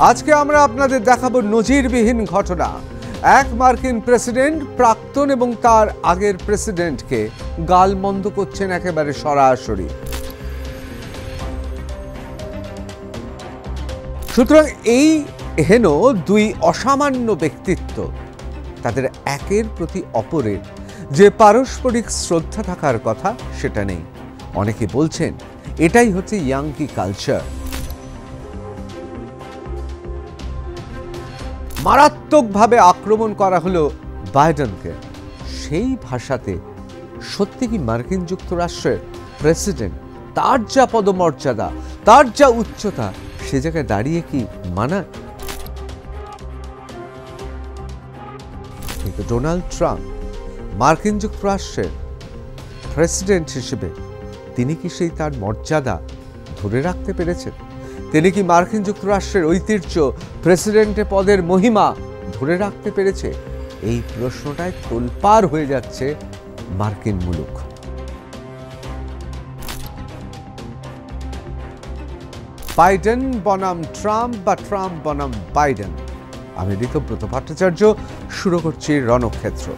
আজকে আমরা আপনাদের দেখাবো নজিরবিহীন ঘটনা। এক মার্কিন প্রেসিডেন্ট প্রাক্তন এবং তার আগের প্রেসিডেন্টকে গালমন্দ করছেন একেবারে সরাসরি। সুতরাং এই হেন দুই অসামান্য ব্যক্তিত্ব, তাদের একের প্রতি অপরের যে পারস্পরিক শ্রদ্ধা থাকার কথা সেটা নেই। অনেকে বলছেন এটাই হচ্ছে ইয়াঙ্কি কালচার। মারাত্মকভাবে আক্রমণ করা হলো বাইডেনকে। সেই ভাষাতে সত্যি কি মার্কিন যুক্তরাষ্ট্রের প্রেসিডেন্ট, তার যা পদমর্যাদা, তার যা উচ্চতা, সে জায়গায় দাঁড়িয়ে কি মানায়? কিন্তু ডোনাল্ড ট্রাম্প মার্কিন যুক্তরাষ্ট্রের প্রেসিডেন্ট হিসেবে তিনি কি সেই তার মর্যাদা ধরে রাখতে পেরেছেন? তিনি কি মার্কিন যুক্তরাষ্ট্রের ঐতিহ্য, প্রেসিডেন্টের পদের মহিমা ধরে রাখতে পেরেছে? এই প্রশ্নটায় তোলপাড় হয়ে যাচ্ছে মার্কিন মুলুক। বাইডেন বনাম ট্রাম্প বা ট্রাম্প বনাম বাইডেন। আমি ঋতব্রত ভট্টাচার্য, শুরু করছি রণক্ষেত্র।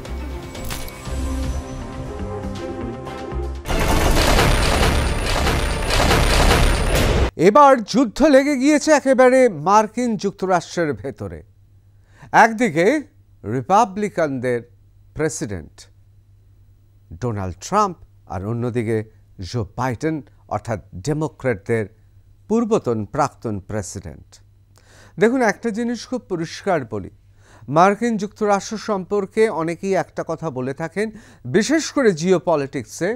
এবার যুদ্ধ লেগে গিয়েছে একেবারে মার্কিন যুক্তরাষ্ট্রের ভেতরে। একদিকে রিপাবলিকানদের প্রেসিডেন্ট ডোনাল্ড ট্রাম্প, আর অন্যদিকে জো বাইডেন অর্থাৎ ডেমোক্র্যাটদের পূর্বতন প্রাক্তন প্রেসিডেন্ট। দেখুন, একটা জিনিস খুব পরিষ্কার বলি, মার্কিন যুক্তরাষ্ট্র সম্পর্কে অনেকেই একটা কথা বলে থাকেন, বিশেষ করে জিও পলিটিক্সে,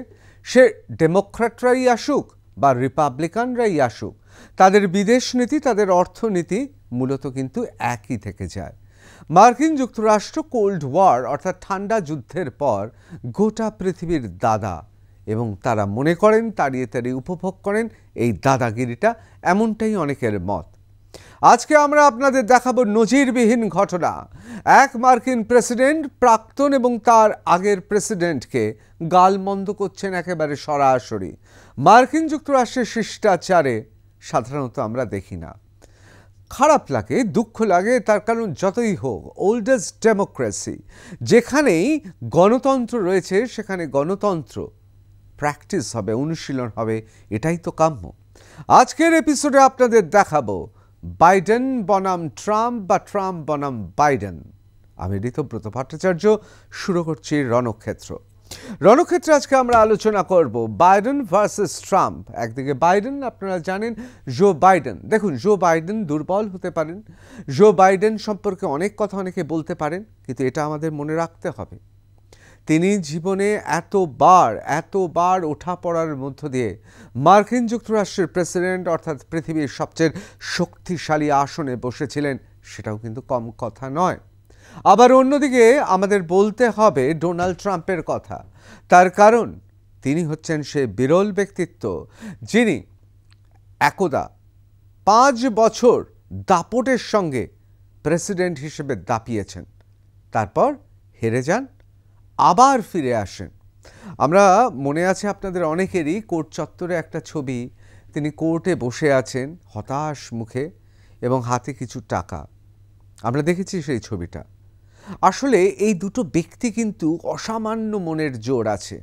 সে ডেমোক্র্যাটরাই আসুক বা রিপাবলিকানরাই আসুক, তাদের বিদেশ নীতি, তাদের অর্থনীতি মূলত কিন্তু একই থেকে যায়। মার্কিন যুক্তরাষ্ট্র কোল্ড ওয়ার অর্থাৎ ঠান্ডা যুদ্ধের পর গোটা পৃথিবীর দাদা, এবং তারা মনে করেন, তাড়িয়ে তাড়িয়ে উপভোগ করেন এই দাদাগিরিটা, এমনটাই অনেকের মত। আজকে আমরা আপনাদের দেখাবো নজিরবিহীন ঘটনা। এক মার্কিন প্রেসিডেন্ট প্রাক্তন এবং তার আগের প্রেসিডেন্টকে গালমন্দ করছেন একেবারে সরাসরি। মার্কিন যুক্তরাষ্ট্রের শিষ্টাচারে সাধারণত আমরা দেখি না। খারাপ লাগে, দুঃখ লাগে, তার কারণ যতই হোক ওল্ডেস্ট ডেমোক্রেসি, যেখানেই গণতন্ত্র রয়েছে সেখানে গণতন্ত্র প্র্যাকটিস হবে, অনুশীলন হবে, এটাই তো কাম্য। আজকের এপিসোডে আপনাদের দেখাবো বাইডেন বনাম ট্রাম্প বা ট্রাম্প বনাম বাইডেন। আমি ঋতব্রত ভট্টাচার্য, শুরু করছি রণক্ষেত্র। রণক্ষেত্রে আজকে আমরা আলোচনা করব বাইডেন ভার্সেস ট্রাম্প। একদিকে বাইডেন, আপনারা জানেন জো বাইডেন। দেখুন, জো বাইডেন দুর্বল হতে পারেন, জো বাইডেন সম্পর্কে অনেক কথা অনেকে বলতে পারেন, কিন্তু এটা আমাদের মনে রাখতে হবে, তিনি জীবনে এতবার ওঠা পড়ার মধ্য দিয়ে মার্কিন যুক্তরাষ্ট্রের প্রেসিডেন্ট অর্থাৎ পৃথিবীর সবচেয়ে শক্তিশালী আসনে বসেছিলেন, সেটাও কিন্তু কম কথা নয়। আবার অন্যদিকে আমাদের বলতে হবে ডোনাল্ড ট্রাম্পের কথা, তার কারণ তিনি হচ্ছেন সে বিরল ব্যক্তিত্ব যিনি একদা 5 বছর দাপটের সঙ্গে প্রেসিডেন্ট হিসেবে দাপিয়েছেন, তারপর হেরে যান, আবার ফিরে আসেন। আমরা মনে আছে আপনাদের অনেকেরই কোর্ট চত্বরে একটা ছবি, তিনি কোর্টে বসে আছেন হতাশ মুখে এবং হাতে কিছু টাকা। আমরা দেখেছি সেই ছবিটা। আসলে এই দুটো ব্যক্তি কিন্তু অসামান্য মনের জোর আছে,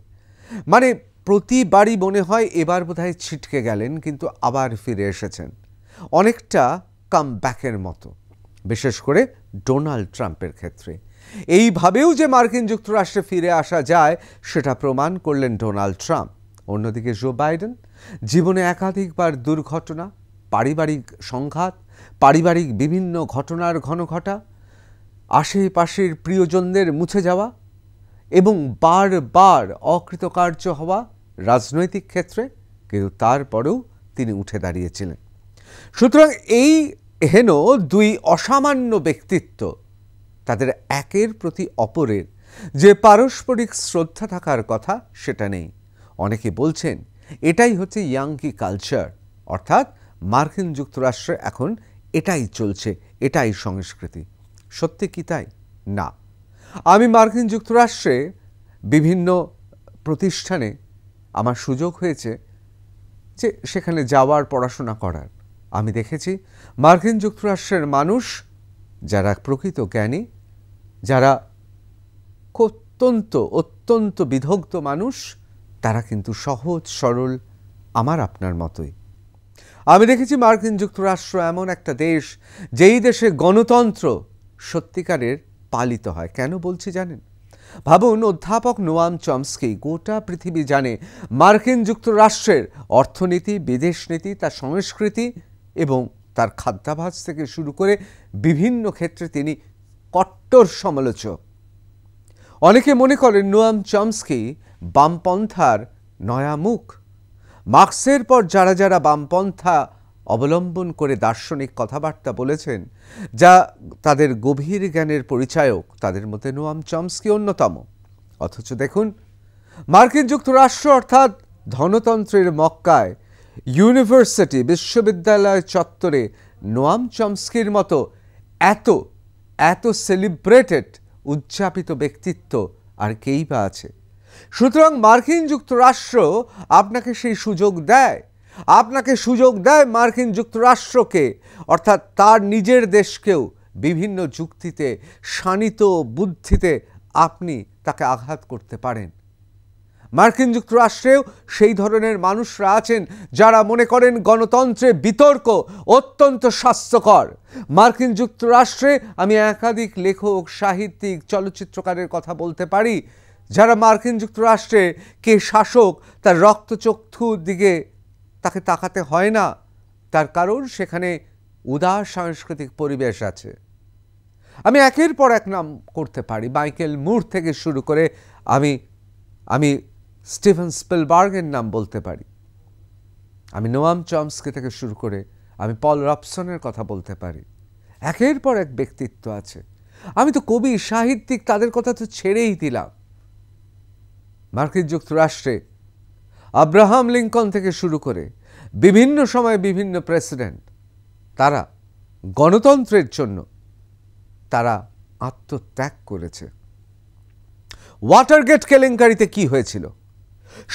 মানে প্রতিবারই মনে হয় এবার বোধহয় ছিটকে গেলেন, কিন্তু আবার ফিরে এসেছেন, অনেকটা কাম ব্যাকের মতো, বিশেষ করে ডোনাল্ড ট্রাম্পের ক্ষেত্রে। এইভাবেও যে মার্কিন যুক্তরাষ্ট্রে ফিরে আসা যায় সেটা প্রমাণ করলেন ডোনাল্ড ট্রাম্প। অন্যদিকে জো বাইডেন জীবনে একাধিকবার দুর্ঘটনা, পারিবারিক সংঘাত, পারিবারিক বিভিন্ন ঘটনার ঘনঘটা, আশেপাশের প্রিয়জনদের মুছে যাওয়া এবং বারবার অকৃতকার্য হওয়া রাজনৈতিক ক্ষেত্রে, কিন্তু তারপরেও তিনি উঠে দাঁড়িয়েছিলেন। সুতরাং এই হেন দুই অসামান্য ব্যক্তিত্ব, তাদের একের প্রতি অপরের যে পারস্পরিক শ্রদ্ধা থাকার কথা সেটা নেই। অনেকে বলছেন এটাই হচ্ছে ইয়াঙ্কি কালচার, অর্থাৎ মার্কিন যুক্তরাষ্ট্রে এখন এটাই চলছে, এটাই সংস্কৃতি। সত্যি কি তাই? না। আমি মার্কিন যুক্তরাষ্ট্রে বিভিন্ন প্রতিষ্ঠানে আমার সুযোগ হয়েছে যে সেখানে যাওয়ার, পড়াশোনা করার। আমি দেখেছি মার্কিন যুক্তরাষ্ট্রের মানুষ যারা প্রকৃত জ্ঞানী, যারা অত্যন্ত বিদগ্ধ মানুষ, তারা কিন্তু সহজ সরল আমার আপনার মতোই। আমি দেখেছি মার্কিন যুক্তরাষ্ট্র এমন একটা দেশ যেই দেশে গণতন্ত্র সত্যিকারের পালিত হয়। কেন বলছি জানেন? ভাবুন, অধ্যাপক নোয়াম চমস্কি গোটা পৃথিবী জানে মার্কিন যুক্তরাষ্ট্রের অর্থনীতি, বিদেশ নীতি, তার সংস্কৃতি এবং তার খাদ্যাভ্যাস থেকে শুরু করে বিভিন্ন ক্ষেত্রে তিনি কট্টর সমালোচক। অনেকে মনে করেন নোয়াম চমস্কি বামপন্থার নয়া মুখ। মার্ক্সের পর যারা যারা বামপন্থা অবলম্বন করে দার্শনিক কথাবার্তা বলেছেন, যা তাদের গভীর জ্ঞানের পরিচায়ক, তাদের মধ্যে নোয়াম চমস্কি অন্যতম। অথচ দেখুন, মার্কিন যুক্তরাষ্ট্র অর্থাৎ ধনতন্ত্রের মক্কায় ইউনিভার্সিটি, বিশ্ববিদ্যালয় চত্বরে নোয়াম চমস্কির মতো এত সেলিব্রেটেড, উদযাপিত ব্যক্তিত্ব আর কেই বা আছে? সুতরাং মার্কিন যুক্তরাষ্ট্র আপনাকে সেই সুযোগ দেয়, মার্কিন যুক্তরাষ্ট্রকে, অর্থাৎ তার নিজের দেশকেও বিভিন্ন যুক্তিতে, শাণিত বুদ্ধিতে আপনি তাকে আঘাত করতে পারেন। মার্কিন যুক্তরাষ্ট্রেও সেই ধরনের মানুষরা আছেন যারা মনে করেন গণতন্ত্রে বিতর্ক অত্যন্ত স্বাস্থ্যকর। মার্কিন যুক্তরাষ্ট্রে আমি একাধিক লেখক, সাহিত্যিক, চলচ্চিত্রকারের কথা বলতে পারি যারা মার্কিন যুক্তরাষ্ট্রে কে শাসক তার রক্তচক্ষুর দিকে তাকে তাকাতে হয় না। তার কারণ সেখানে উদার সাংস্কৃতিক পরিবেশ আছে। আমি একের পর এক নাম করতে পারি, মাইকেল মুর থেকে শুরু করে আমি স্টিভেন স্পিলবার্গের নাম বলতে পারি, আমি নোয়াম চমস্কি থেকে শুরু করে আমি পল রবসনের কথা বলতে পারি। একের পর এক ব্যক্তিত্ব আছে। আমি তো কবি, সাহিত্যিক, তাদের কথা তো ছেড়েই দিলাম। মার্কিন যুক্তরাষ্ট্রে আব্রাহাম লিঙ্কন থেকে শুরু করে বিভিন্ন সময় বিভিন্ন প্রেসিডেন্ট, তারা গণতন্ত্রের জন্য তারা আত্মত্যাগ করেছে। ওয়াটারগেট কেলেঙ্কারিতে কি হয়েছিল?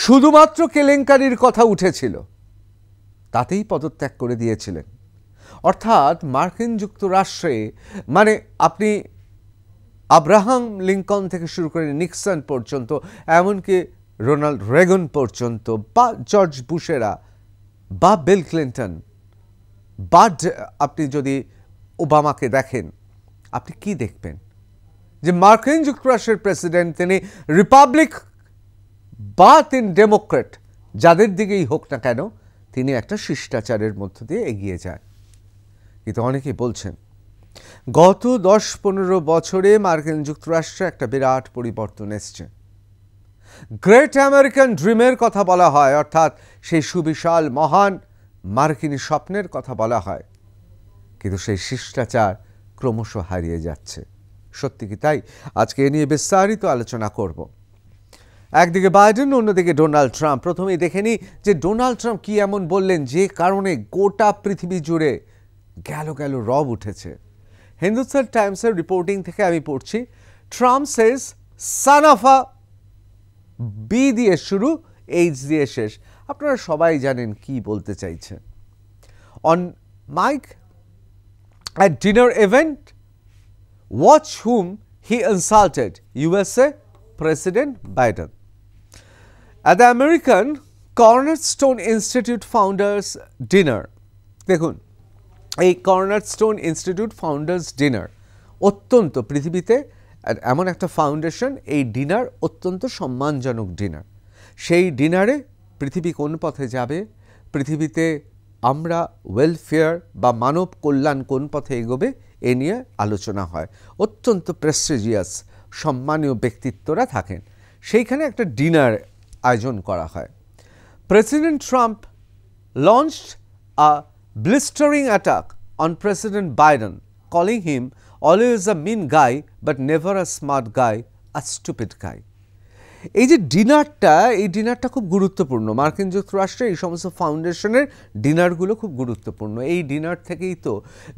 শুধুমাত্র কেলেঙ্কারির কথা উঠেছিল, তাতেই পদত্যাগ করে দিয়েছিলেন। অর্থাৎ মার্কিন যুক্তরাষ্ট্রে মানে আপনি আব্রাহাম লিঙ্কন থেকে শুরু করে নিক্সন পর্যন্ত, এমনকি রোনাল্ড রেগন পর্যন্ত, বা জর্জ বুশেরা, বা বিল ক্লিন্টন, বা আপনি যদি ওবামাকে দেখেন, আপনি কি দেখবেন? যে মার্কিন যুক্তরাষ্ট্রের প্রেসিডেন্ট তিনি রিপাবলিক বা তিনি ডেমোক্রেট, যাদের দিকেই হোক না কেন, তিনি একটা শিষ্টাচারের মধ্য দিয়ে এগিয়ে যায়। কিন্তু অনেকেই বলছেন গত 10-15 বছরে মার্কিন যুক্তরাষ্ট্রে একটা বিরাট পরিবর্তন এসছে। গ্রেট আমেরিকান ড্রিমের কথা বলা হয়, অর্থাৎ সেই সুবিশাল মহান মার্কিনী স্বপ্নের কথা বলা হয়, কিন্তু সেই শিষ্টাচার ক্রমশ হারিয়ে যাচ্ছে। সত্যি কি তাই? আজকে এ নিয়ে বিস্তারিত আলোচনা করব। একদিকে বাইডেন, অন্যদিকে ডোনাল্ড ট্রাম্প। প্রথমেই দেখে নিই যে ডোনাল্ড ট্রাম্প কি এমন বললেন যে কারণে গোটা পৃথিবী জুড়ে গেল রব উঠেছে। হিন্দুস্তান টাইমসের রিপোর্টিং থেকে আমি পড়ছি, Trump says son of a, B দিয়ে শুরু, এইচ দিয়ে শেষ। আপনারা সবাই জানেন কি বলতে চাইছেন। On mic at dinner event, watch whom he insulted, USA President Biden. At the American Cornerstone Institute Founders Dinner, দেখুন এই কর্নারস্টোন ইনস্টিটিউট ফাউন্ডার্স ডিনার অত্যন্ত পৃথিবীতে এমন একটা ফাউন্ডেশন, এই ডিনার অত্যন্ত সম্মানজনক ডিনার। সেই ডিনারে পৃথিবী কোন পথে যাবে, পৃথিবীতে আমরা ওয়েলফেয়ার বা মানব কল্যাণ কোন পথে এগোবে, এ নিয়ে আলোচনা হয়। অত্যন্ত প্রেস্টিজিয়াস সম্মানীয় ব্যক্তিত্বরা থাকেন, সেইখানে একটা ডিনার আয়োজন করা হয়। President Trump launched a blistering attack on President Biden, calling him always a mean guy but never a smart guy, a stupid guy. এই যে ডিনারটা খুব গুরুত্বপূর্ণ। মার্কিন যুক্তরাষ্ট্রে এই সমস্ত ফাউন্ডেশনের ডিনারগুলো খুব গুরুত্বপূর্ণ। এই ডিনার থেকেই তো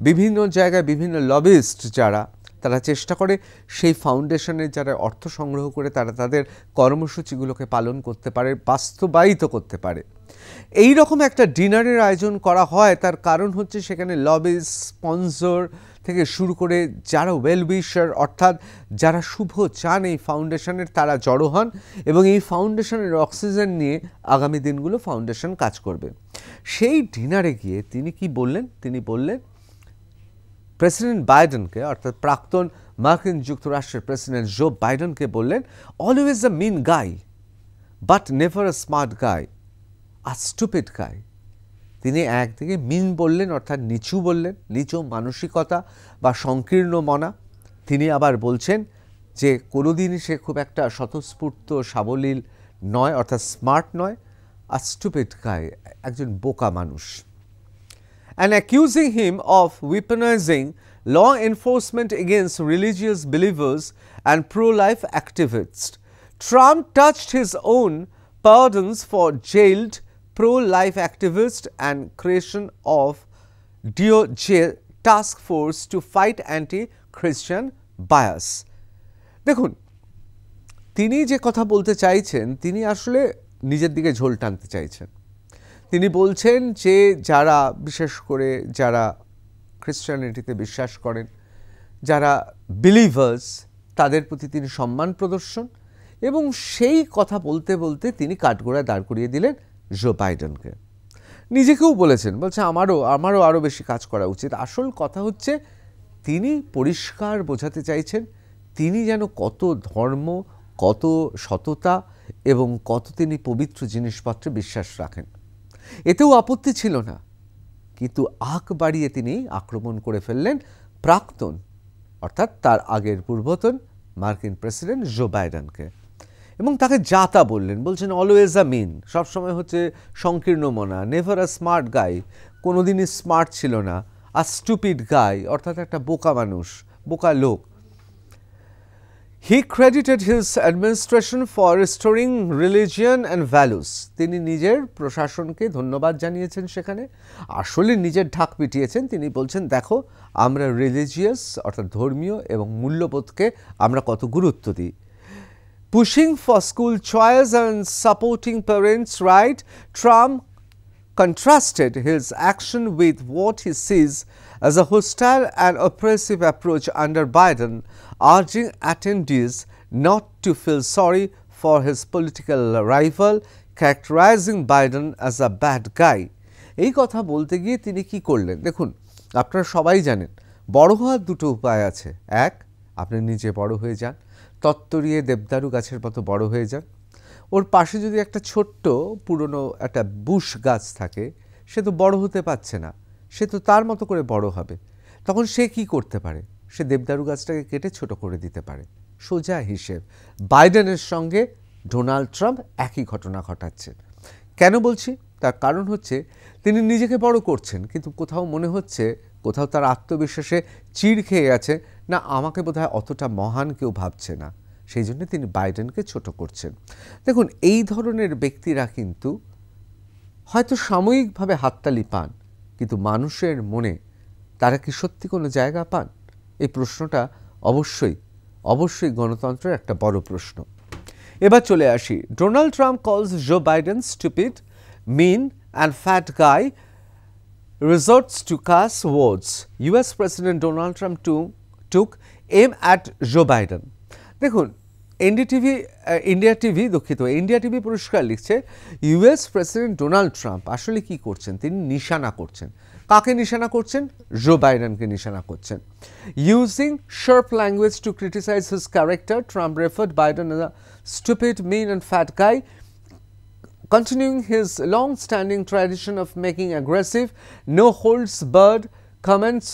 বিভিন্ন জায়গায় বিভিন্ন লবিস্ট যারা, তারা চেষ্টা করে সেই ফাউন্ডেশনের যারা অর্থ সংগ্রহ করে তারা তাদের কর্মসূচিগুলোকে পালন করতে পারে, বাস্তবায়িত করতে পারে। এই রকম একটা ডিনারের আয়োজন করা হয়, তার কারণ হচ্ছে সেখানে লবিস্ট, স্পন্সর থেকে শুরু করে যারা ওয়েল উইশার অর্থাৎ যারা শুভ চান এই ফাউন্ডেশনের, তারা জড়ো হন এবং এই ফাউন্ডেশনের অক্সিজেন নিয়ে আগামী দিনগুলো ফাউন্ডেশন কাজ করবে। সেই ডিনারে গিয়ে তিনি কি বললেন? তিনি বললেন প্রেসিডেন্ট বাইডেনকে, অর্থাৎ প্রাক্তন মার্কিন যুক্তরাষ্ট্রের প্রেসিডেন্ট জো বাইডেনকে বললেন, always a mean guy but never a smart guy, a stupid guy. তিনি একদিকে মিন বললেন, অর্থাৎ নিচু বললেন, নিচু মানসিকতা বা সংকীর্ণ মনা। তিনি আবার বলছেন যে কোনোদিনই সে খুব একটা স্বতঃস্ফূর্ত সাবলীল নয়, অর্থাৎ স্মার্ট নয়, আ স্টুপিড গাই, একজন বোকা মানুষ। And accusing him of weaponizing law enforcement against religious believers and pro-life activists, Trump touched his own pardons for jailed pro-life activists and creation of DOJ task force to fight anti-Christian bias. দেখুন, তিনি যে কথা বলতে চাইছেন, তিনি আসলে নিজের দিকে ঝোল টানতে চাইছেন। তিনি বলছেন যে যারা, বিশেষ করে যারা খ্রিস্টানিটিতে বিশ্বাস করেন, যারা বিলিভার্স, তাদের প্রতি তিনি সম্মান প্রদর্শন, এবং সেই কথা বলতে বলতে তিনি কাঠগড়ায় দাঁড় করিয়ে দিলেন জো বাইডেনকে। নিজেকেও বলছেন আমারও আরও বেশি কাজ করা উচিত। আসল কথা হচ্ছে তিনি পরিষ্কার বোঝাতে চাইছেন তিনি যেন কত ধর্ম, কত সততা এবং কত তিনি পবিত্র জিনিসপত্রে বিশ্বাস রাখেন। এতেও আপত্তি ছিল না, কিন্তু আঁক বাড়িয়ে তিনি আক্রমণ করে ফেললেন প্রাক্তন, অর্থাৎ তার আগের পূর্বতন মার্কিন প্রেসিডেন্ট জো বাইডেনকে, এবং তাকে জাতা বললেন। বলছেন অলওয়েজ আ মিন, সবসময় হচ্ছে সংকীর্ণ মনা, নেভার আ স্মার্ট গাই, কোনোদিনই স্মার্ট ছিল না, আ স্টুপিড গাই, অর্থাৎ একটা বোকা মানুষ, বোকা লোক। He credited his administration for restoring religion and values. তিনি নিজের প্রশাসনকে ধন্যবাদ জানিয়েছেন, সেখানে আসলে নিজের ঢাক পিটিয়েছেন। তিনি বলছেন দেখো আমরা রিলিজিয়াস অর্থাৎ ধর্মীয় এবং মূল্যবোধকে আমরা কত গুরুত্ব দিই। Pushing for school choice and supporting parents' right, Trump contrasted his action with what he sees as a hostile and oppressive approach under Biden, urging attendees not to feel sorry for his political rival, characterizing Biden as a bad guy. এই কথা বলতে গিয়ে তিনি কি করলেন? দেখুন, আপনারা সবাই জানেন বড় হওয়ার দুটো উপায় আছে। এক, আপনি নিজে বড় হয়ে যান, তত্তরিয়ে দেবদারু গাছের মতো বড় হয়ে যান। ওর পাশে যদি একটা ছোট্ট পুরনো একটা বুশ গাছ থাকে, সে তো বড় হতে পারছে না, সে তো তার মতো করে বড় হবে। তখন সে কি করতে পারে? সে দেবদারু গাছটাকে কেটে ছোট করে দিতে পারে। সোজা হিসেব। বাইডেনের সঙ্গে ডোনাল্ড ট্রাম্প একই ঘটনা ঘটাচ্ছেন। কেন বলছি? তার কারণ হচ্ছে তিনি নিজেকে বড় করছেন, কিন্তু কোথাও মনে হচ্ছে, কোথাও তার আত্মবিশ্বাসে চিড় খেয়ে গেছে, না আমাকে বোধহয় অতটা মহান কেউ ভাবছে না, সেই জন্য তিনি বাইডেনকে ছোট করছেন। দেখুন, এই ধরনের ব্যক্তিরা কিন্তু হয়তো সাময়িকভাবে হাততালি পান, কিন্তু মানুষের মনে তারা কি সত্যি কোনো জায়গা পান? এই প্রশ্নটা অবশ্যই গণতন্ত্রের একটা বড় প্রশ্ন। এবার চলে আসি, Donald Trump calls Joe Biden stupid, mean and fat guy, resorts to curse words. US President Donald Trump took aim at Joe Biden. দেখুন, ইন্ডিয়া টিভি পরিষ্কার লিখছে ইউএস প্রেসিডেন্ট ডোনাল্ড ট্রাম্প আসলে কি করছেন, তিনি নিশানা করছেন। কাকে নিশানা করছেন? জো বাইডেনকে নিশানা করছেন। Using sharp language to criticize his character, Trump referred Biden as a stupid, mean and fat guy, continuing his long-standing tradition of making aggressive, no-holds-barred comments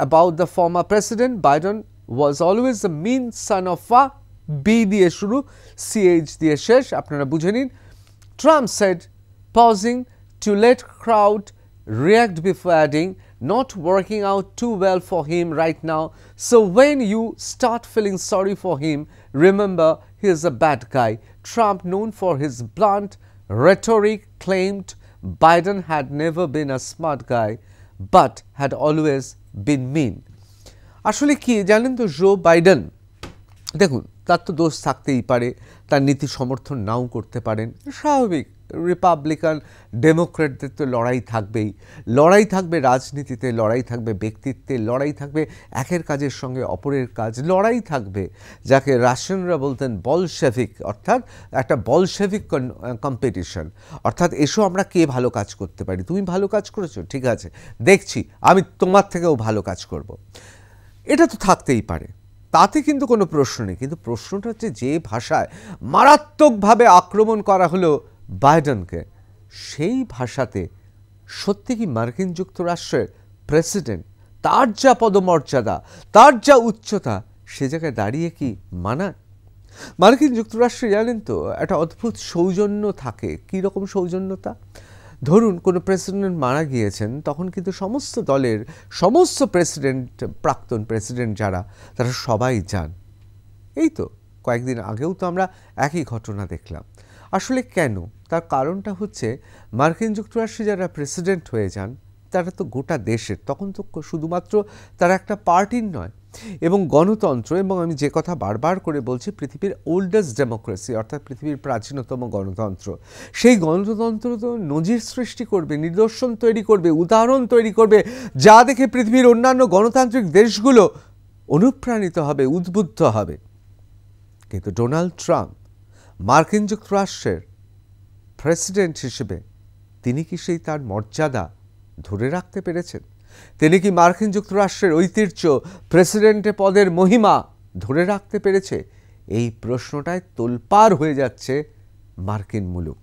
about the former president. Biden was always a mean son of a B দিয়ে শুরু, CH দিয়ে শেষ, আপনারা বুঝে নিন। Trump said, pausing to let crowd react before adding, not working out too well for him right now, so when you start feeling sorry for him, remember he is a bad guy. Trump, known for his blunt rhetoric, claimed Biden had never been a smart guy but had always been mean. আসলে কি জানেন তো, Joe Biden দেখুন তার তো দোষ থাকতেই পারে, তার নীতি সমর্থন নাও করতে পারেন, স্বাভাবিক। রিপাবলিকান ডেমোক্রেটদের তো লড়াই থাকবেই, লড়াই থাকবে রাজনীতিতে, লড়াই থাকবে ব্যক্তিত্বে, লড়াই থাকবে একের কাজের সঙ্গে অপরের কাজ, লড়াই থাকবে যাকে রাশিয়ানরা বলতেন বলশেভিক, অর্থাৎ একটা বলশেভিক কম্পিটিশন। অর্থাৎ এসো আমরা কে ভালো কাজ করতে পারি, তুমি ভালো কাজ করেছো, ঠিক আছে দেখছি আমি তোমার থেকেও ভালো কাজ করব। এটা তো থাকতেই পারে, তাতে কিন্তু কোনো প্রশ্ন নেই। কিন্তু প্রশ্নটা হচ্ছে যে ভাষায় মারাত্মকভাবে আক্রমণ করা হলো বাইডেনকে, সেই ভাষাতে সত্যি কি মার্কিন যুক্তরাষ্ট্রের প্রেসিডেন্ট, তার যা পদমর্যাদা, তার যা উচ্চতা, সে জায়গায় দাঁড়িয়ে কি মানায়? মার্কিন যুক্তরাষ্ট্রে জানেন তো একটা অদ্ভুত সৌজন্য থাকে। কী রকম সৌজন্যতা? ধরুন কোনো প্রেসিডেন্ট মারা গিয়েছেন, তখন কিন্তু সমস্ত দলের সমস্ত প্রেসিডেন্ট, প্রাক্তন প্রেসিডেন্ট যারা, তারা সবাই যান। এই তো কয়েকদিন আগেও তো আমরা একই ঘটনা দেখলাম। আসলে কেন? তার কারণটা হচ্ছে মার্কিন যুক্তরাষ্ট্রে যারা প্রেসিডেন্ট হয়ে যান তারা তো গোটা দেশের, তখন তো শুধুমাত্র তারা একটা পার্টির নয়। এবং গণতন্ত্র, এবং আমি যে কথা বারবার করে বলছি, পৃথিবীর ওল্ডেস্ট ডেমোক্রেসি, অর্থাৎ পৃথিবীর প্রাচীনতম গণতন্ত্র, সেই গণতন্ত্র তো নজির সৃষ্টি করবে, নিদর্শন তৈরি করবে, উদাহরণ তৈরি করবে, যা দেখে পৃথিবীর অন্যান্য গণতান্ত্রিক দেশগুলো অনুপ্রাণিত হবে, উদ্বুদ্ধ হবে। কিন্তু ডোনাল্ড ট্রাম্প মার্কিন যুক্তরাষ্ট্রের প্রেসিডেন্ট হিসেবে তিনি কি সেই তার মর্যাদা ধরে রাখতে পেরেছেন? তিনি কি মার্কিন যুক্তরাষ্ট্রের ঐতিহ্য, প্রেসিডেন্টের পদের মহিমা ধরে রাখতে পেরেছে? এই প্রশ্নটায় তোলপাড় হয়ে যাচ্ছে মার্কিন মুলুক।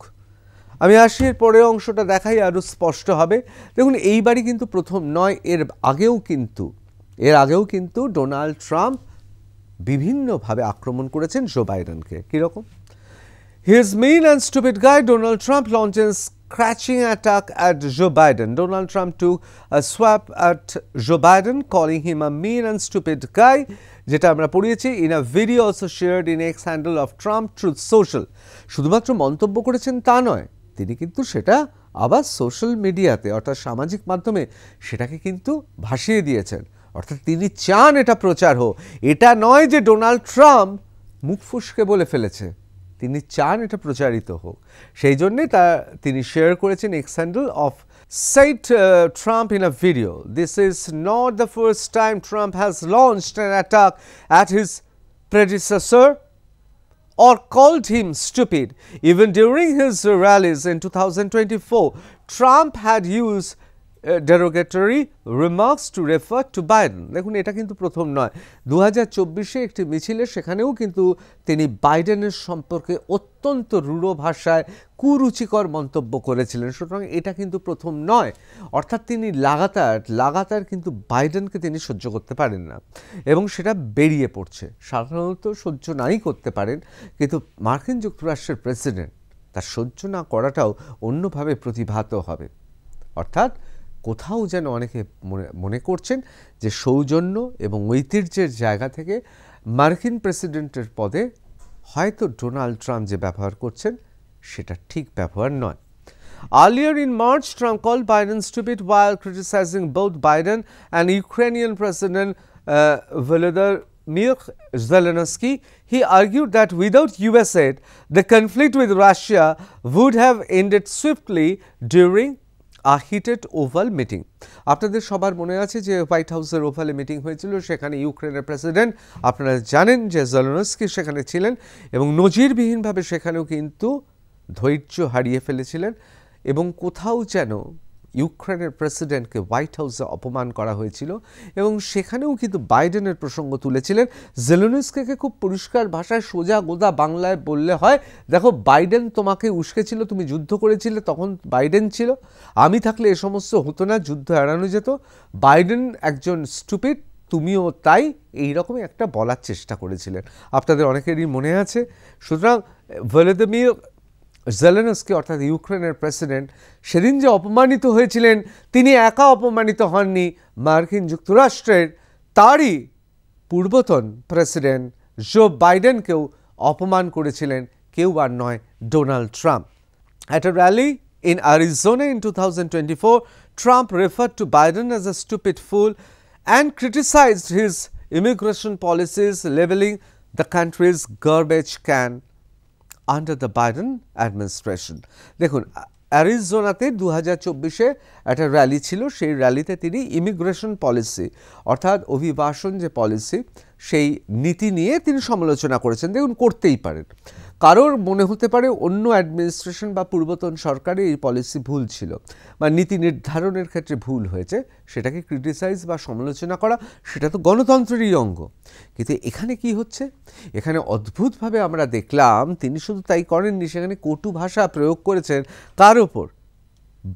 আমি আসি, এর পরের অংশটা দেখাই, আরও স্পষ্ট হবে। দেখুন, এইবারই কিন্তু প্রথম নয়, এর আগেও কিন্তু ডোনাল্ড ট্রাম্প বিভিন্নভাবে আক্রমণ করেছেন জো বাইডেনকে। কীরকম? His mean and stupid guy Donald Trump launches scratching attack at Joe Biden. Donald Trump took a swap at Joe Biden, calling him a mean and stupid guy, যেটা আমরা পড়িয়েছি, in a video also shared in X handle of Trump Truth Social. শুধুমাত্র মন্তব্য করেছেন তা নয়, তিনি কিন্তু সেটা আবার সোশ্যাল মিডিয়াতে, অর্থাৎ সামাজিক মাধ্যমে সেটাকে কিন্তু ভাসিয়ে দিয়েছেন। অর্থাৎ তিনি চান এটা প্রচার হোক। এটা নয় যে ডোনাল্ড ট্রাম্প মুখ ফুসকে বলে ফেলেছে, তিনি চান এটা প্রচারিত হোক। সেই জন্যই তিনি শেয়ার করেছেন x handle of said Trump in a video, "This is not the first time Trump has launched an attack at his predecessor or called him stupid. Even during his rallies in 2024, Trump had used derogatory remarks to refer to Biden." দেখুন, এটা কিন্তু প্রথম নয়। 2024-এ একটি মিছিলে সেখানেও কিন্তু তিনি বাইডেনের সম্পর্কে অত্যন্ত রূঢ় ভাষায় কুরুচিকর মন্তব্য করেছিলেন। সুতরাং এটা কিন্তু প্রথম নয়। অর্থাৎ তিনি লাগাতার কিন্তু বাইডেনকে তিনি সহ্য করতে পারেন না, এবং সেটা বেরিয়ে পড়ছে। সাধারণত সহ্য নাই করতে পারেন, কিন্তু মার্কিন যুক্তরাষ্ট্রের প্রেসিডেন্ট তার সহ্য না করাটাও অন্যভাবে প্রতিভাত হবে। অর্থাৎ কোথাও যেন অনেকে মনে করছেন যে সৌজন্য এবং ঐতিহ্যের জায়গা থেকে মার্কিন প্রেসিডেন্টের পদে হয়তো ডোনাল্ড ট্রাম্প যে ব্যবহার করছেন সেটা ঠিক ব্যবহার নয়। Earlier in March, Trump called Biden stupid while criticizing both Biden and Ukrainian President Volodymyr Zelensky. He argued that without US aid, the conflict with Russia would have ended swiftly during a heated oval meeting. আপনাদের সবার মনে আছে যে white হাউসের ওভালে meeting হয়েছিল, সেখানে ইউক্রেনের president, আপনারা জানেন যে জেলেনস্কি সেখানে ছিলেন, এবং নজিরবিহীনভাবে সেখানেও কিন্তু ধৈর্য হারিয়ে ফেলেছিলেন, এবং কোথাও যেন ইউক্রেনের প্রেসিডেন্টকে হোয়াইট হাউসে অপমান করা হয়েছিল, এবং সেখানেও কিন্তু বাইডেনের প্রসঙ্গ তুলেছিলেন। জেলেনস্কিকে খুব পরিষ্কার ভাষায় সোজা গোদা বাংলায় বললে হয়, দেখো বাইডেন তোমাকে উস্কেছিল, তুমি যুদ্ধ করেছিলে, তখন বাইডেন ছিল, আমি থাকলে এ সমস্ত হতো না, যুদ্ধ এড়ানো যেত, বাইডেন একজন স্টুপিড, তুমিও তাই, এইরকমই একটা বলার চেষ্টা করেছিলেন। আপনাদের অনেকেরই মনে আছে। সুতরাং ভলোদিমির জেলেনস্কি অর্থাৎ ইউক্রেনের প্রেসিডেন্ট সেদিন যে অপমানিত হয়েছিলেন, তিনি একা অপমানিত হননি, মার্কিন যুক্তরাষ্ট্রের তারই পূর্বতন প্রেসিডেন্ট জো বাইডেনকেও অপমান করেছিলেন, কেউ আর নয়, Donald Trump. At a rally in Arizona in 2024, Trump referred to Biden as a stupid fool and criticized his immigration policies, labeling the countries garbage can under the Biden administration. দেখুন, অ্যারিজোনাতে 2024-এ একটা rally ছিল, সেই র্যালিতে তিনি immigration policy অর্থাৎ অভিবাসন যে policy সেই নীতি নিয়ে তিনি সমালোচনা করেছেন। দেখুন, করতেই পারেন, কারোর মনে হতে পারে অন্য অ্যাডমিনিস্ট্রেশন বা পূর্বতন সরকারের এই পলিসি ভুল ছিল বা নীতি নির্ধারণের ক্ষেত্রে ভুল হয়েছে, সেটাকে ক্রিটিসাইজ বা সমালোচনা করা সেটা তো গণতন্ত্রেরই অঙ্গ। কিন্তু এখানে কি হচ্ছে, এখানে অদ্ভুতভাবে আমরা দেখলাম তিনি শুধু তাই করেননি, সেখানে কটু ভাষা প্রয়োগ করেছেন কার ওপর?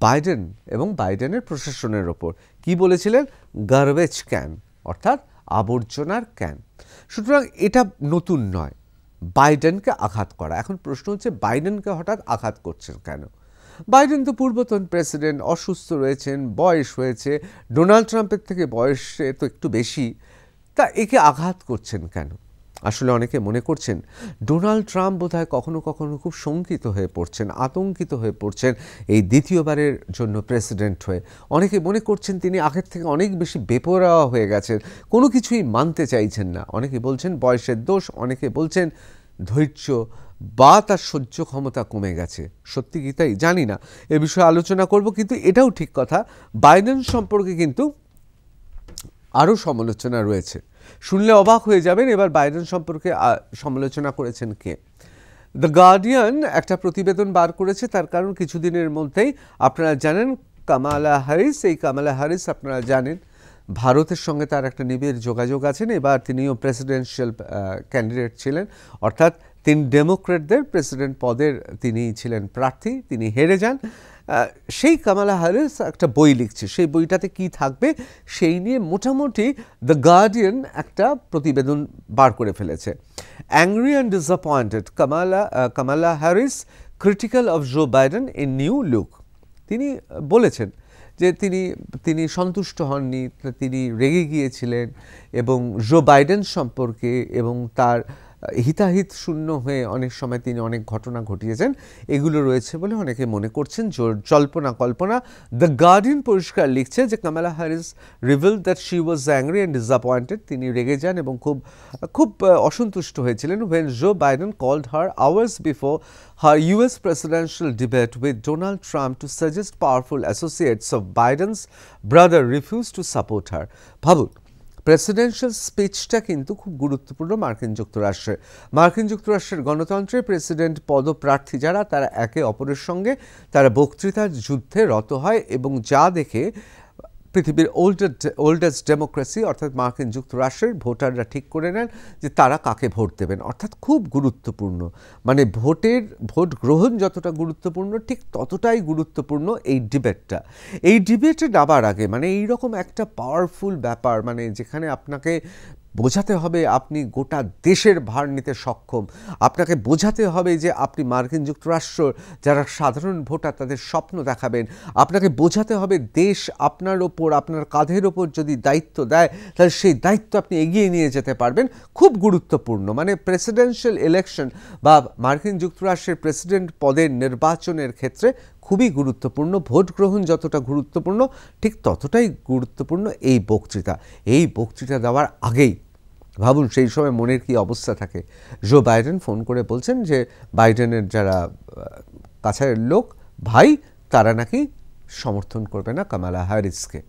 বাইডেন এবং বাইডেনের প্রশাসনের ওপর। কি বলেছিলেন? গার্বেজ ক্যান, অর্থাৎ আবর্জনার ক্যান। সুতরাং এটা নতুন নয় বাইডেনকে আঘাত করা। এখন প্রশ্ন হচ্ছে বাইডেনকে হঠাৎ আঘাত করছেন কেন? বাইডেন তো পূর্বতন প্রেসিডেন্ট, অসুস্থ রয়েছেন, বয়স হয়েছে, ডোনাল্ড ট্রাম্পের থেকে বয়সে তো একটু বেশি, তা একে আঘাত করছেন কেন? আসলে অনেকে মনে করছেন ডোনাল্ড ট্রাম্প বোধহয় কখনো কখনো খুব শঙ্কিত হয়ে পড়ছেন, আতঙ্কিত হয়ে পড়ছেন এই দ্বিতীয়বারের জন্য প্রেসিডেন্ট হয়ে। অনেকে মনে করছেন তিনি আগের থেকে অনেক বেশি বেপরোয়া হয়ে গেছেন, কোনো কিছুই মানতে চাইছেন না। অনেকে বলছেন বয়সের দোষ, অনেকে বলছেন ধৈর্য বা তার সহ্য ক্ষমতা কমে গেছে। সত্যি কি তাই জানি না, এ বিষয়ে আলোচনা করব। কিন্তু এটাও ঠিক কথা, বাইডেন সম্পর্কে কিন্তু আরও সমালোচনা রয়েছে। শুনলে অবাক হয়ে যাবেন, এবার বাইডেন সম্পর্কে সমালোচনা করেছেন কে? দ্য গার্ডিয়ান একটা প্রতিবেদন বার করেছে, তার কারণ কিছুদিনের মধ্যেই আপনারা জানেন কামালা হ্যারিস, এই কামালা হ্যারিস আপনারা জানেন ভারতের সঙ্গে তার একটা নিবিড় যোগাযোগ আছেন। এবার তিনিও প্রেসিডেন্সিয়াল ক্যান্ডিডেট ছিলেন, অর্থাৎ তিনি ডেমোক্র্যাটদের প্রেসিডেন্ট পদের তিনি ছিলেন প্রার্থী, তিনি হেরে যান। সেই কামালা হ্যারিস একটা বই লিখছে, সেই বইটাতে কি থাকবে সেই নিয়ে মোটামুটি দ্য গার্ডিয়ান একটা প্রতিবেদন বার করে ফেলেছে। Angry and disappointed Kamala Harris critical of Joe Biden in new look. তিনি বলেছেন যে তিনি সন্তুষ্ট হননি, তিনি রেগে গিয়েছিলেন এবং জো বাইডেন সম্পর্কে এবং তার হিতাহিত শূন্য হয়ে অনেক সময় তিনি অনেক ঘটনা ঘটিয়েছেন, এগুলো রয়েছে বলে অনেকে মনে করছেন জল্পনা কল্পনা। দ্য গার্ডিয়ান পরিষ্কার লিখছে যে Kamala Harris revealed that she was angry and disappointed. তিনি রেগে যান এবং খুব অসন্তুষ্ট হয়েছিলেন when Joe Biden called her hours before her US presidential debate with Donald Trump to suggest powerful associates of Biden's brother refused to support her. ভাবুন, presidential স্পিচটা কিন্তু খুব গুরুত্বপূর্ণ মার্কিন যুক্তরাষ্ট্রের গণতন্ত্রে প্রেসিডেন্ট পদপ্রার্থী যারা, তারা একে অপরের সঙ্গে তারা বক্তৃতার যুদ্ধে রত হয় এবং যা দেখে পৃথিবীর ওল্ডেস্ট ডেমোক্রেসি অর্থাৎ মার্কিন যুক্তরাষ্ট্রের ভোটাররা ঠিক করে নেন যে তারা কাকে ভোট দেবেন। অর্থাৎ খুব গুরুত্বপূর্ণ, মানে ভোট গ্রহণ যতটা গুরুত্বপূর্ণ ঠিক ততটাই গুরুত্বপূর্ণ এই ডিবেটটা। এই ডিবেটে নামার আগে মানে এইরকম একটা পাওয়ারফুল ব্যাপার, মানে যেখানে আপনাকে বোঝাতে হবে আপনি গোটা দেশের ভার নিতে সক্ষম, আপনাকে বোঝাতে হবে যে আপনি মার্কিন যুক্তরাষ্ট্র যারা সাধারণ ভোটার তাদের স্বপ্ন দেখাবেন, আপনাকে বোঝাতে হবে দেশ আপনার ওপর, আপনার কাঁধের ওপর যদি দায়িত্ব দেয় তাহলে সেই দায়িত্ব আপনি এগিয়ে নিয়ে যেতে পারবেন। খুব গুরুত্বপূর্ণ, মানে প্রেসিডেন্সিয়াল ইলেকশন বা মার্কিন যুক্তরাষ্ট্রের প্রেসিডেন্ট পদের নির্বাচনের ক্ষেত্রে খুবই গুরুত্বপূর্ণ। ভোট গ্রহণ যতটা গুরুত্বপূর্ণ ঠিক ততটাই গুরুত্বপূর্ণ এই বক্তৃতা দেওয়ার আগেই ভাবুন সেই সময় মনের কি অবস্থা থাকে। জো বাইডেন ফোন করে বলছেন যে বাইডেনের যারা কাছের লোক ভাই তারা নাকি সমর্থন করবে না কামালা হ্যারিসকে।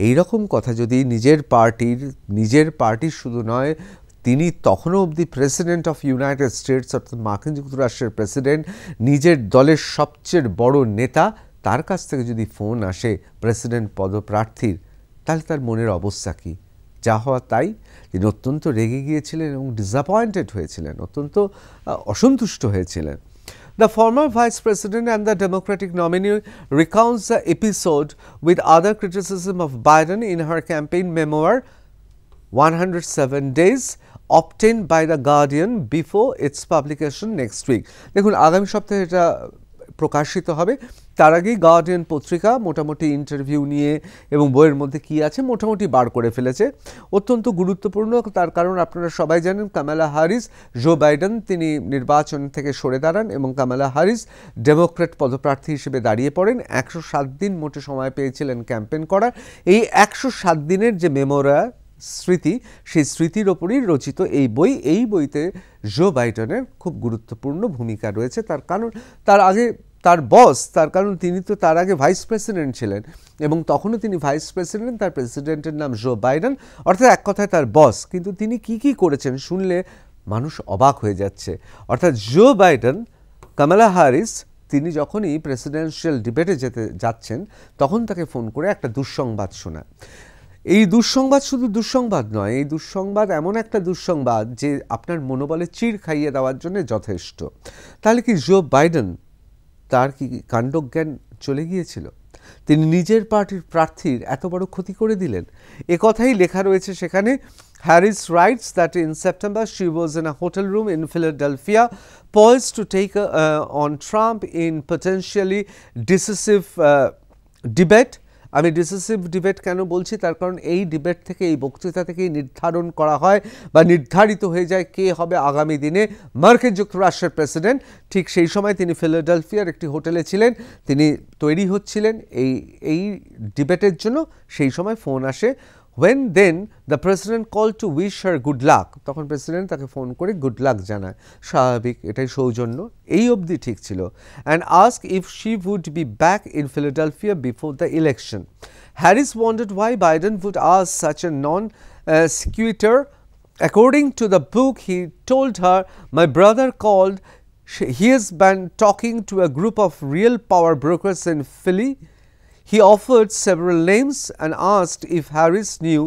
এই রকম কথা যদি নিজের পার্টির শুধু নয়, তিনি তখনও অবধি প্রেসিডেন্ট অফ ইউনাইটেড স্টেটস অর্থাৎ মার্কিন যুক্তরাষ্ট্রের প্রেসিডেন্ট, নিজের দলের সবচেয়ে বড় নেতা, তার কাছ থেকে যদি ফোন আসে প্রেসিডেন্ট পদপ্রার্থীর, তাহলে তার মনের অবস্থা কী? যা হওয়া তাই। তিনি অত্যন্ত রেগে গিয়েছিলেন এবং ডিসঅ্যাপয়েন্টেড হয়েছিলেন, অত্যন্ত অসন্তুষ্ট হয়েছিলেন। The former vice president and the Democratic nominee recounts the episode with other criticism of Biden in her campaign memoir 107 Days, obtained by The Guardian before its publication next week. দেখুন, আগামী সপ্তাহে এটা প্রকাশিত হবে, তার আগেই গার্ডিয়ান পত্রিকা মোটামুটি ইন্টারভিউ নিয়ে এবং বইয়ের মধ্যে কি আছে মোটামুটি বার করে ফেলেছে। অত্যন্ত গুরুত্বপূর্ণ, তার কারণ আপনারা সবাই জানেন কামালা হ্যারিস, জো বাইডেন তিনি নির্বাচন থেকে সরে দাঁড়ান এবং কামালা হ্যারিস ডেমোক্র্যাট পদপ্রার্থী হিসেবে দাঁড়িয়ে পড়েন। 107 দিন মোটে সময় পেয়েছিলেন ক্যাম্পেইন করার। এই 107 দিনের যে স্মৃতি, সেই স্মৃতির ওপরই রচিত এই বইতে জো বাইডেনের খুব গুরুত্বপূর্ণ ভূমিকা রয়েছে। তার কারণ তার আগে তার বস, তার কারণ তিনি তো তার আগে ভাইস প্রেসিডেন্ট ছিলেন এবং তখনও তিনি ভাইস প্রেসিডেন্ট, তার প্রেসিডেন্টের নাম জো বাইডেন, অর্থাৎ এক কথায় তার বস। কিন্তু তিনি কি করেছেন শুনলে মানুষ অবাক হয়ে যাচ্ছে। অর্থাৎ জো বাইডেন, কামালা হ্যারিস, তিনি যখনই প্রেসিডেন্সিয়াল ডিবেটে যাচ্ছেন তখন তাকে ফোন করে একটা দুঃসংবাদ শোনায়। এই দুঃসংবাদ শুধু দুঃসংবাদ নয়, এই দুঃসংবাদ এমন একটা দুঃসংবাদ যে আপনার মনোবলে চিড় খাইয়ে দেওয়ার জন্য যথেষ্ট। তাহলে কি জো বাইডেন, তার কি কাণ্ডজ্ঞান চলে গিয়েছিল? তিনি নিজের পার্টির প্রার্থীর এত বড় ক্ষতি করে দিলেন? এ কথাই লেখা রয়েছে সেখানে। Harris writes that in September she was in a hotel room in Philadelphia poised to take on Trump in potentially decisive debate. আমি ডিসিসিভ ডিবেট কেন বলছি, তার কারণ এই ডিবেট থেকে, এই বক্তৃতা থেকেই নির্ধারণ করা হয় বা নির্ধারিত হয়ে যায় কে হবে আগামী দিনে মার্কিন যুক্তরাষ্ট্রের প্রেসিডেন্ট। ঠিক সেই সময় তিনি ফিলাডেলফিয়ার একটি হোটেলে ছিলেন, তিনি তৈরি হচ্ছিলেন এই ডিবেটের জন্য। সেই সময় ফোন আসে। When then the president called to wish her good luck, তখন প্রেসিডেন্ট তাকে ফোন করে গুড লাক জানায়। স্বাভাবিক, এটাই সৌজন্য, এই অবধি ঠিক ছিল। and asked if she would be back in Philadelphia before the election. Harris wondered why Biden would ask such a non-sequitur. According to the book, he told her, my brother called, he has been talking to a group of real power brokers in Philly. He offered several names and asked if Harris knew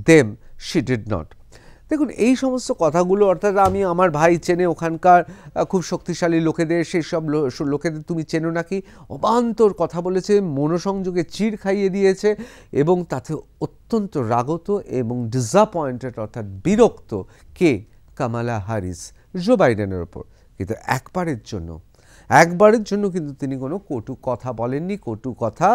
them. She did not. দেখুন, এই সমস্ত কথাগুলো, অর্থাৎ আমি, আমার ভাই চেনে ওখানকার খুব শক্তিশালী লোকেদের, সেই সব লোকেদের তুমি চেনো নাকি, অবান্তর কথা বলেছে, মনোসংযোগে চিড় খাইয়ে দিয়েছে এবং তাতে অত্যন্ত রাগত এবং ডিসঅ্যাপয়েন্টেড, অর্থাৎ বিরক্ত কে? কামালা হ্যারিস, জো বাইডেনের ওপর। কিন্তু একবারের জন্য কিন্তু তিনি কোনো কটু কথা বলেননি। কটু কথা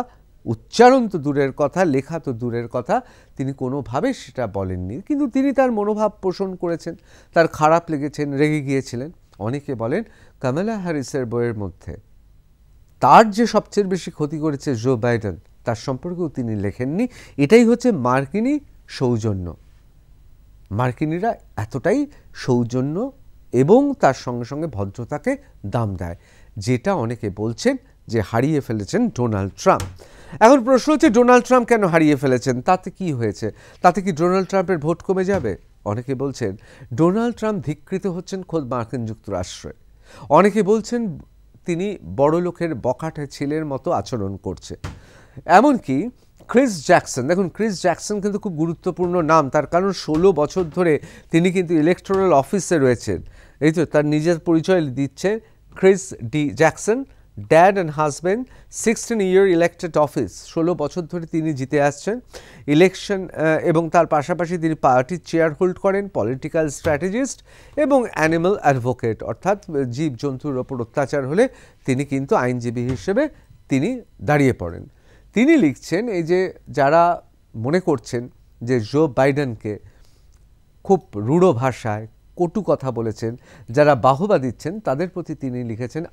উচ্চারণ তো দূরের কথা, লেখা তো দূরের কথা, তিনি কোনোভাবে সেটা বলেননি। কিন্তু তিনি তার মনোভাব পোষণ করেছেন, তার খারাপ লেগেছেন, রেগে গিয়েছিলেন। অনেকে বলেন কামালা হ্যারিসের বইয়ের মধ্যে তার যে সবচেয়ে বেশি ক্ষতি করেছে জো বাইডেন, তার সম্পর্কেও তিনি লেখেননি। এটাই হচ্ছে মার্কিনী সৌজন্য। মার্কিনীরা এতটাই সৌজন্য এবং তার সঙ্গে সঙ্গে ভদ্রতাকে দাম দেয়, যেটা অনেকে বলছেন যে হারিয়ে ফেলেছেন ডোনাল্ড ট্রাম্প। এখন প্রশ্ন হচ্ছে, ডোনাল্ড ট্রাম্প কেন হারিয়ে ফেলেছেন? তাতে কি হয়েছে? তাতে কি ডোনাল্ড ট্রাম্পের ভোট কমে যাবে? অনেকে বলছেন ডোনাল্ড ট্রাম্প ধিক্কৃত হচ্ছেন খোদ মার্কিন যুক্তরাষ্ট্রে। অনেকে বলছেন তিনি বড় লোকের বখাটে ছেলের মতো আচরণ করছে। এমনকি ক্রিস জ্যাকসন, দেখুন ক্রিস জ্যাকসন কিন্তু খুব গুরুত্বপূর্ণ নাম, তার কারণ 16 বছর ধরে তিনি কিন্তু ইলেকটোরাল অফিসে রয়েছেন। এই তো তার নিজের পরিচয় দিচ্ছে, Chris D Jackson, dad and husband, 16-year elected office, 16 বছর ধরে তিনি জিতে আসছেন ইলেকশন, এবং তার পাশাপাশি তিনি পার্টির চেয়ার হোল্ড করেন, পলিটিক্যাল স্ট্র্যাটেজিস্ট এবং অ্যানিম্যাল অ্যাডভোকেট, অর্থাৎ জীবজন্তুর ওপর অত্যাচার হলে তিনি কিন্তু আইনজীবী হিসেবে তিনি দাঁড়িয়ে পড়েন। তিনি লিখছেন, এই যে যারা মনে করছেন যে জো বাইডেনকে খুব রূঢ় ভাষায় কটু কথা বলেছেন, যারা বাহবা দিচ্ছেন, তাদের প্রতি তিনি লিখেছেন,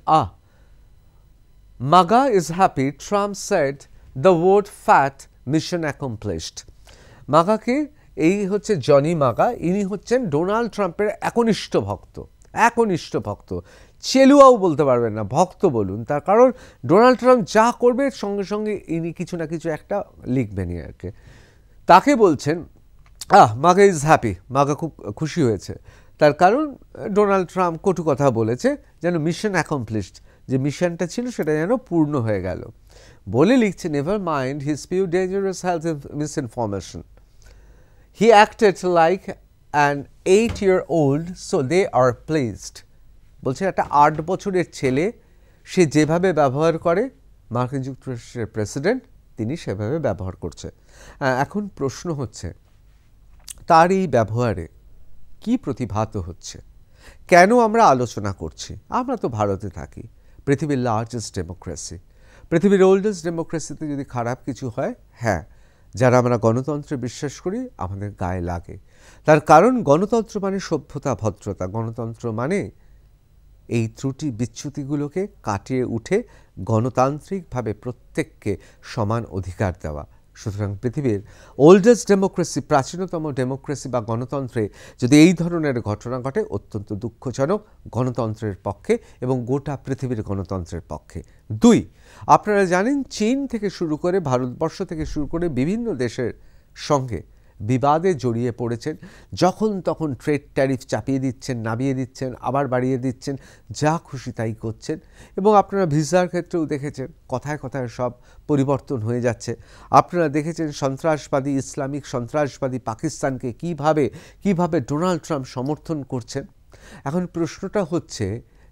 MAGA is happy, Trump said the word fat, mission accomplished. মাগাকে, এই হচ্ছে জনি মাগা, ইনি হচ্ছেন ডোনাল্ড ট্রাম্পের একনিষ্ঠ ভক্ত, চেলুয়াও বলতে পারবেন না, ভক্ত বলুন। তার কারণ ডোনাল্ড ট্রাম্প যা করবে সঙ্গে সঙ্গে ইনি কিছু না কিছু একটা লিখবেনই আর কি। তাকে বলছেন মাগা ইজ হ্যাপি, মাগা খুব খুশি হয়েছে, তার কারণ ডোনাল্ড ট্রাম্প কটু কথা বলেছে, যেন মিশন অ্যাকমপ্লিশড, যে মিশনটা ছিল সেটা যেন পূর্ণ হয়ে গেল। বলে লিখছে, never mind his pew dangerous health misinformation, he acted like an 8-year-old, so they are placed. বলছে একটা 8 বছরের ছেলে, সে যেভাবে ব্যবহার করে মার্কিন যুক্তরাষ্ট্রের প্রেসিডেন্ট, তিনি সেভাবে ব্যবহার করছে। এখন প্রশ্ন হচ্ছে, তার এই ব্যবহারে কি প্রতিভাত হচ্ছে? কেন আমরা আলোচনা করছি? আমরা তো ভারতে থাকি, পৃথিবীর লার্জেস্ট ডেমোক্রেসি, পৃথিবীর ওল্ডেস্ট ডেমোক্রেসিতে যদি খারাপ কিছু হয়, হ্যাঁ, যারা আমরা গণতন্ত্রে বিশ্বাস করি আমাদের গায়ে লাগে। তার কারণ গণতন্ত্র মানে সভ্যতা, ভদ্রতা। গণতন্ত্র মানে এই ত্রুটি বিচ্যুতিগুলোকে কাটিয়ে উঠে গণতান্ত্রিকভাবে প্রত্যেককে সমান অধিকার দেওয়া, সুতরাং পৃথিবীর ওল্ডেস্ট ডেমোক্রেসি, প্রাচীনতম ডেমোক্রেসি বা গণতন্ত্রে যদি এই ধরনের ঘটনা ঘটে, অত্যন্ত দুঃখজনক গণতন্ত্রের পক্ষে এবং গোটা পৃথিবীর গণতন্ত্রের পক্ষে। 2, আপনারা জানেন চীন থেকে শুরু করে ভারতবর্ষ থেকে শুরু করে বিভিন্ন দেশের সঙ্গে বিবাদে জড়িয়ে পড়েছেন। যখন তখন ট্রেড ট্যারিফ চাপিয়ে দিচ্ছেন, নামিয়ে দিচ্ছেন, আবার বাড়িয়ে দিচ্ছেন, যা খুশি তাই করছেন। এবং আপনারা ভিসার ক্ষেত্রেও দেখেছেন কথায় কথায় সব পরিবর্তন হয়ে যাচ্ছে। আপনারা দেখেছেন সন্ত্রাসবাদী, ইসলামিক সন্ত্রাসবাদী পাকিস্তানকে কিভাবে ডোনাল্ড ট্রাম্প সমর্থন করছেন। এখন প্রশ্নটা হচ্ছে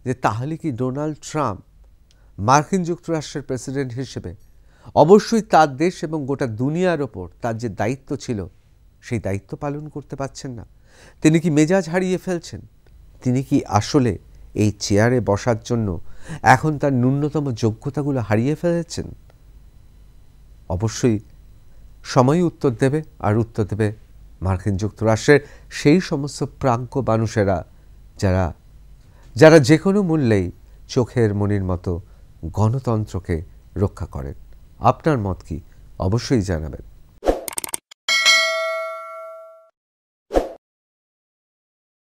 যে তাহলে কি ডোনাল্ড ট্রাম্প মার্কিন যুক্তরাষ্ট্রের প্রেসিডেন্ট হিসেবে অবশ্যই তার দেশ এবং গোটা দুনিয়ার ওপর তার যে দায়িত্ব ছিল সেই দায়িত্ব পালন করতে পারছেন না? তিনি কি মেজাজ হারিয়ে ফেলছেন? তিনি কি আসলে এই চেয়ারে বসার জন্য এখন তার ন্যূনতম যোগ্যতাগুলো হারিয়ে ফেলেছেন? অবশ্যই সময় উত্তর দেবে, আর উত্তর দেবে মার্কিন যুক্তরাষ্ট্রের সেই সমস্ত প্রাজ্ঞ মানুষেরা যারা যে কোনো মূল্যেই চোখের মণির মতো গণতন্ত্রকে রক্ষা করেন। আপনার মত কি? অবশ্যই জানাবেন।